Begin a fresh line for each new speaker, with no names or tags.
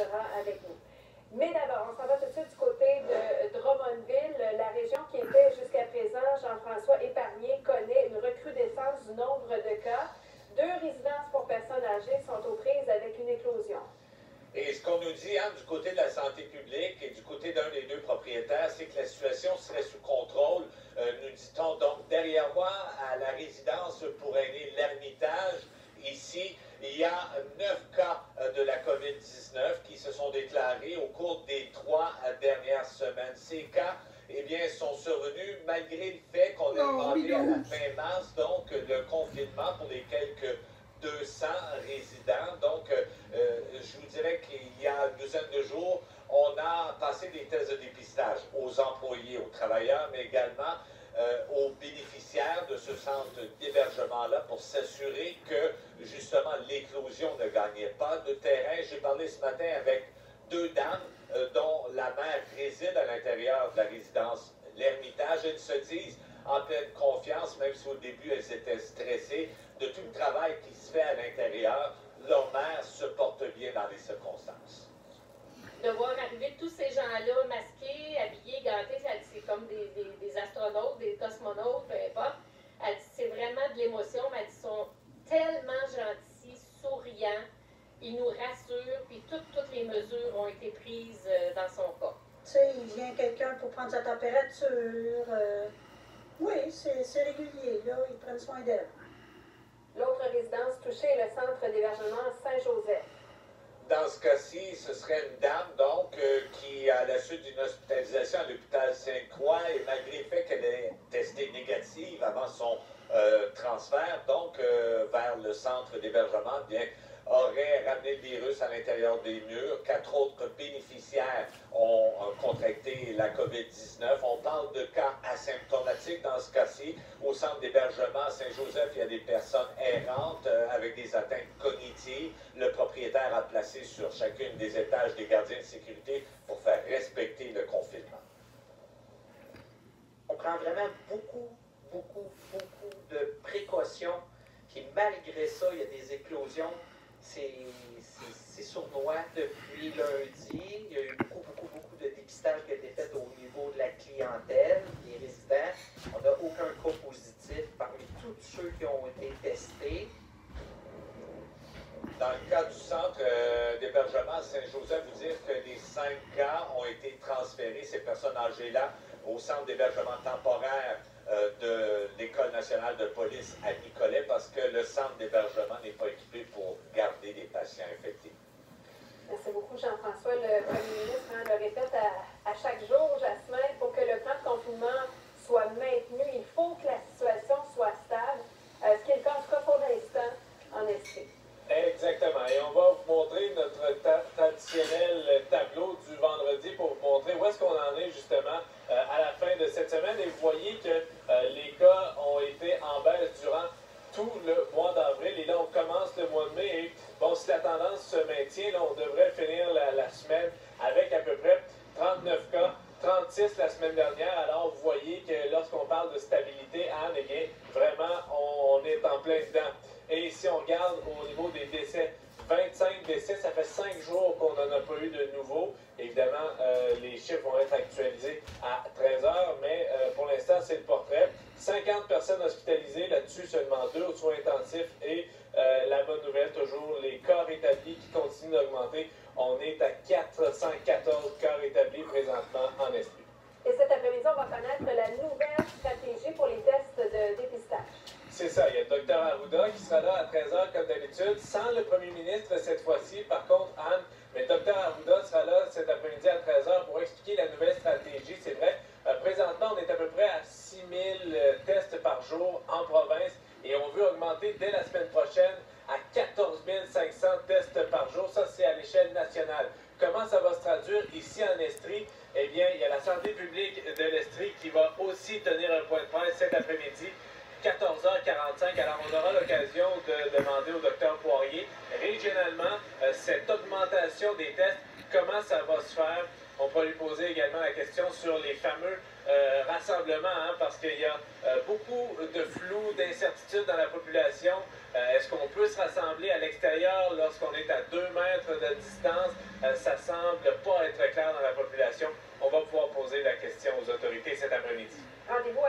restera avec nous. Mais d'abord, on s'en va tout de suite du côté de Drummondville. La région qui était jusqu'à présent, Jean-François, épargnée, connaît une recrudescence du nombre de cas. 2 résidences pour personnes âgées sont aux prises avec une éclosion.
Et ce qu'on nous dit, Anne, du côté de la santé publique et du côté d'un des 2 propriétaires, c'est que la situation serait sous contrôle. Nous dit-on donc derrière moi, à la résidence pour aînés L'Ermitage, ici, il y a 9 cas de la COVID-19 qui se sont déclarés au cours des 3 dernières semaines. Ces cas, eh bien, sont survenus malgré le fait qu'on a demandé à la fin mars, donc, le confinement pour les quelques 200 résidents. Donc, je vous dirais qu'il y a une douzaine de jours, on a passé des tests de dépistage aux employés, aux travailleurs, mais également aux bénéficiaires de ce centre d'hébergement-là pour s'assurer que, justement, l'éclosion ne gagnait pas de terrain. J'ai parlé ce matin avec 2 dames dont la mère réside à l'intérieur de la résidence L'Ermitage. Elles se disent en pleine confiance, même si au début elles étaient stressées, de tout le travail qui se fait à l'intérieur. Leur mère se porte bien dans les circonstances.
De voir arriver tous ces gens-là masqués, habillés, gâtés, c'est comme des astronautes, des cosmonautes, peu importe. Elle dit c'est vraiment de l'émotion, mais elle dit ils sont tellement gentils, souriants, ils nous rassurent, puis toutes les mesures ont été prises dans son cas.
Tu sais, il vient quelqu'un pour prendre sa température. Oui, c'est régulier, là, ils prennent soin d'elle.
L'autre résidence touchée est le centre d'hébergement Saint-Joseph.
Dans ce cas-ci, ce serait une dame, donc, qui, à la suite d'une hospitalisation à l'hôpital Sainte-Croix, et malgré le fait qu'elle ait testé négative avant son transfert, donc, vers le centre d'hébergement, bien, aurait ramené le virus à l'intérieur des murs. 4 autres bénéficiaires ont contracté la COVID-19. On parle de cas asymptomatiques dans ce cas-ci. Au centre d'hébergement Saint-Joseph, il y a des personnes errantes avec des atteintes cognitives. Le propriétaire a placé sur chacune des étages des gardiens de sécurité pour faire respecter le confinement.
On prend vraiment beaucoup de précautions. Puis malgré ça, il y a des éclosions. C'est sournois depuis lundi. Il y a eu beaucoup de dépistage qui a été fait au niveau de la clientèle, des résidents. On n'a aucun cas positif parmi tous ceux qui ont été testés.
Dans le cas du centre d'hébergement Saint-Joseph, vous dire que les 5 cas ont été transférés, ces personnes âgées-là, au centre d'hébergement temporaire de l'École nationale de police à Nicolet, parce que le centre d'hébergement n'est pas équipé pour garder des patients infectés.
Merci beaucoup, Jean-François. Le premier ministre le répète à chaque jour, Jasmin, pour que le plan de confinement soit maintenu, il faut que la situation soit stable, ce qui est le cas, en tout cas pour l'instant, en Estrie.
Exactement. Et on va vous montrer notre traditionnel tableau du vendredi pour vous montrer où est-ce qu'on en est justement à la fin de cette semaine. Et vous voyez que les cas ont été en baisse durant tout le mois d'avril. Et là, on commence le mois de mai. Et bon, si la tendance se maintient, là, on devrait finir la semaine avec à peu près 39 cas. 36 la semaine dernière. Alors, vous voyez que lorsqu'on parle de stabilité, Anne, eh bien, vraiment, on est en plein dedans. Et si on regarde au niveau des décès, 25 décès, ça fait 5 jours qu'on n'en a pas eu de nouveau. Évidemment, les chiffres vont être actualisés à 13 heures, mais pour l'instant, c'est le portrait. 50 personnes hospitalisées, là-dessus seulement 2 aux soins intensifs. Et la bonne nouvelle, toujours, les cas rétablis qui continuent d'augmenter. On est à 414 cas rétablis présentement en Estrie.
Et cet après-midi, on va connaître la nouvelle stratégie pour les tests de dépistage.
C'est ça, il y a le Dr Arruda qui sera là à 13h comme d'habitude, sans le premier ministre cette fois-ci. Par contre, Anne, mais Dr Arruda sera là cet après-midi à 13h pour expliquer la nouvelle stratégie. C'est vrai, présentement, on est à peu près à 6000 tests par jour en province et on veut augmenter dès la semaine prochaine à 14 500 tests par jour. Ça, c'est à l'échelle nationale. Comment ça va se traduire ici en Estrie? Eh bien, il y a la santé publique de l'Estrie qui va aussi tenir un point de presse cet après-midi. 14h45. Alors, on aura l'occasion de demander au Dr Poirier, régionalement, cette augmentation des tests, comment ça va se faire On pourra lui poser également la question sur les fameux rassemblements, hein, parce qu'il y a beaucoup de flou, d'incertitudes dans la population. Est-ce qu'on peut se rassembler à l'extérieur lorsqu'on est à 2 mètres de distance? Ça semble pas être clair dans la population. On va pouvoir poser la question aux autorités cet après-midi.
Rendez-vous